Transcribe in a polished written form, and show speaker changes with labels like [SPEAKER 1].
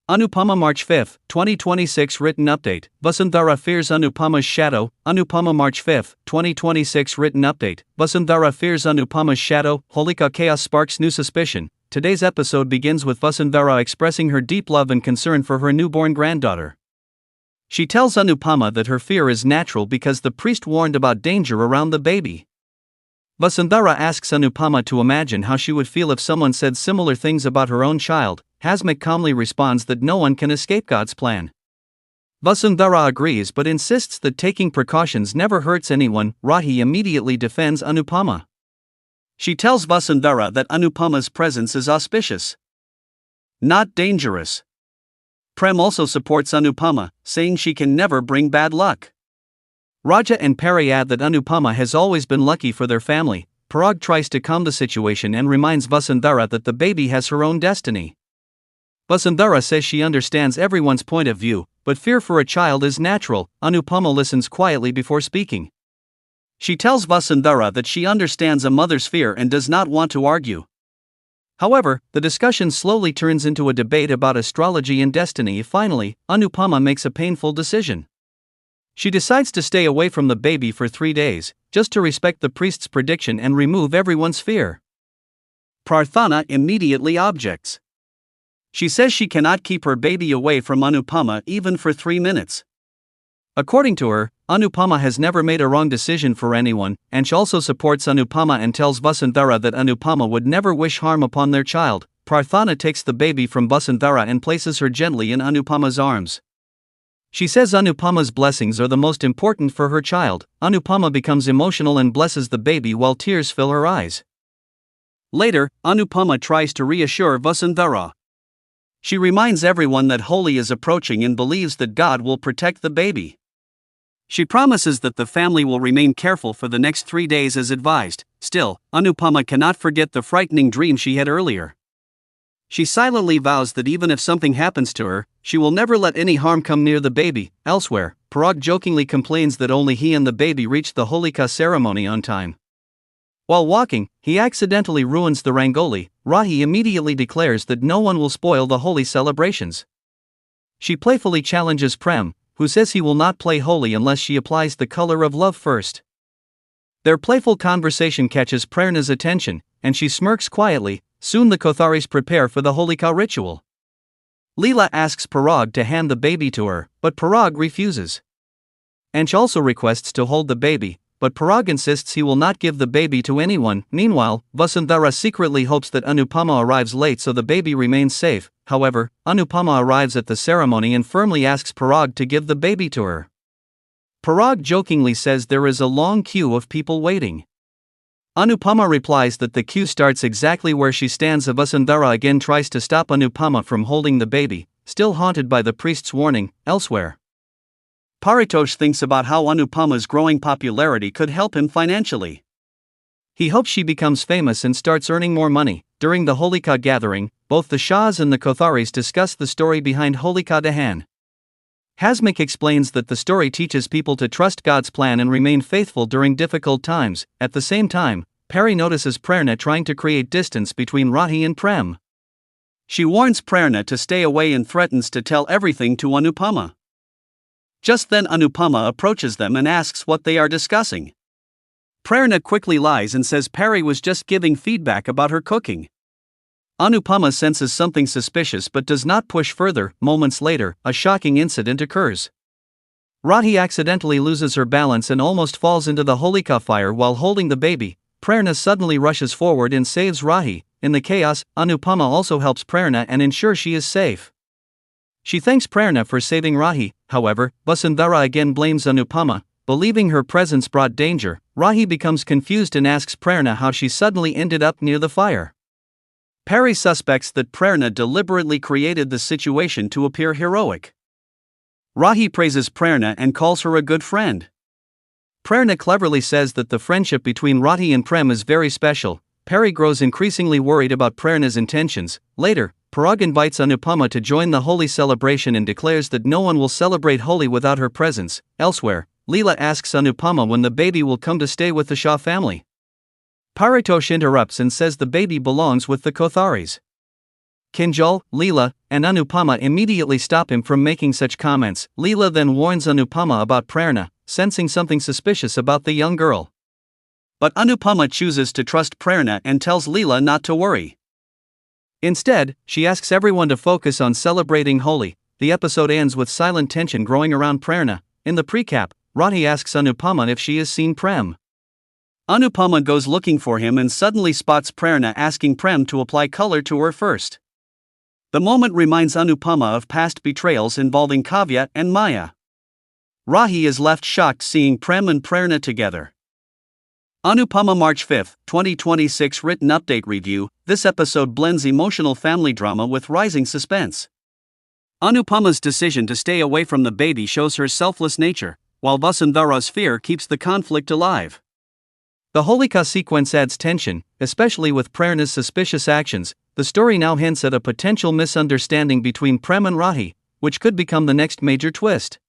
[SPEAKER 1] Anupama March 5, 2026 Written Update. Vasundhara fears Anupama's shadow. Anupama March 5, 2026 Written Update. Vasundhara fears Anupama's shadow. Holika chaos sparks new suspicion. Today's episode begins with Vasundhara expressing her deep love and concern for her newborn granddaughter. She tells Anupama that her fear is natural because the priest warned about danger around the baby. Vasundhara asks Anupama to imagine how she would feel if someone said similar things about her own child. Hasmukh calmly responds that no one can escape God's plan. Vasundhara agrees but insists that taking precautions never hurts anyone. Rahi immediately defends Anupama. She tells Vasundhara that Anupama's presence is auspicious, not dangerous. Prem also supports Anupama, saying she can never bring bad luck. Raja and Pari add that Anupama has always been lucky for their family. Parag tries to calm the situation and reminds Vasundhara that the baby has her own destiny. Vasundhara says she understands everyone's point of view, but fear for a child is natural. Anupama listens quietly before speaking. She tells Vasundhara that she understands a mother's fear and does not want to argue. However, the discussion slowly turns into a debate about astrology and destiny. Finally, Anupama makes a painful decision. She decides to stay away from the baby for 3 days, just to respect the priest's prediction and remove everyone's fear. Prarthana immediately objects. She says she cannot keep her baby away from Anupama even for 3 minutes. According to her, Anupama has never made a wrong decision for anyone, and she also supports Anupama and tells Vasundhara that Anupama would never wish harm upon their child. Prarthana takes the baby from Vasundhara and places her gently in Anupama's arms. She says Anupama's blessings are the most important for her child. Anupama becomes emotional and blesses the baby while tears fill her eyes. Later, Anupama tries to reassure Vasundhara. She reminds everyone that Holi is approaching and believes that God will protect the baby. She promises that the family will remain careful for the next 3 days as advised. Still, Anupama cannot forget the frightening dream she had earlier. She silently vows that even if something happens to her, she will never let any harm come near the baby. Elsewhere, Parag jokingly complains that only he and the baby reached the Holika ceremony on time. While walking, he accidentally ruins the rangoli. Rahi immediately declares that no one will spoil the Holi celebrations. She playfully challenges Prem, who says he will not play Holi unless she applies the color of love first. Their playful conversation catches Prerna's attention, and she smirks quietly. Soon the Kotharis prepare for the Holika ritual. Leela asks Parag to hand the baby to her, but Parag refuses. Ansh also requests to hold the baby, but Parag insists he will not give the baby to anyone. Meanwhile, Vasundhara secretly hopes that Anupama arrives late so the baby remains safe. However, Anupama arrives at the ceremony and firmly asks Parag to give the baby to her. Parag jokingly says there is a long queue of people waiting. Anupama replies that the queue starts exactly where she stands. Vasundhara again tries to stop Anupama from holding the baby, still haunted by the priest's warning. Elsewhere, Paritosh thinks about how Anupama's growing popularity could help him financially. He hopes she becomes famous and starts earning more money. During the Holika gathering, both the Shahs and the Kotharis discuss the story behind Holika Dahan. Hasmukh explains that the story teaches people to trust God's plan and remain faithful during difficult times. At the same time, Pari notices Prerna trying to create distance between Rahi and Prem. She warns Prerna to stay away and threatens to tell everything to Anupama. Just then Anupama approaches them and asks what they are discussing. Prerna quickly lies and says Pari was just giving feedback about her cooking. Anupama senses something suspicious but does not push further. Moments later, a shocking incident occurs. Rahi accidentally loses her balance and almost falls into the Holika fire while holding the baby. Prerna suddenly rushes forward and saves Rahi. In the chaos, Anupama also helps Prerna and ensures she is safe. She thanks Prerna for saving Rahi. However, Vasundhara again blames Anupama, believing her presence brought danger. Rahi becomes confused and asks Prerna how she suddenly ended up near the fire. Pari suspects that Prerna deliberately created the situation to appear heroic. Rahi praises Prerna and calls her a good friend. Prerna cleverly says that the friendship between Rahi and Prem is very special. Pari grows increasingly worried about Prerna's intentions. Later, Parag invites Anupama to join the Holi celebration and declares that no one will celebrate Holi without her presence. Elsewhere, Leela asks Anupama when the baby will come to stay with the Shah family. Paritosh interrupts and says the baby belongs with the Kotharis. Kinjal, Leela, and Anupama immediately stop him from making such comments. Leela then warns Anupama about Prerna, sensing something suspicious about the young girl. But Anupama chooses to trust Prerna and tells Leela not to worry. Instead, she asks everyone to focus on celebrating Holi. The episode ends with silent tension growing around Prerna. In the precap, Rathi asks Anupama if she has seen Prem. Anupama goes looking for him and suddenly spots Prerna asking Prem to apply color to her first. The moment reminds Anupama of past betrayals involving Kavya and Maya. Rahi is left shocked seeing Prem and Prerna together. Anupama March 5, 2026 Written Update Review. This episode blends emotional family drama with rising suspense. Anupama's decision to stay away from the baby shows her selfless nature, while Vasundhara's fear keeps the conflict alive. The Holika sequence adds tension, especially with Prerna's suspicious actions. The story now hints at a potential misunderstanding between Prem and Rahi, which could become the next major twist.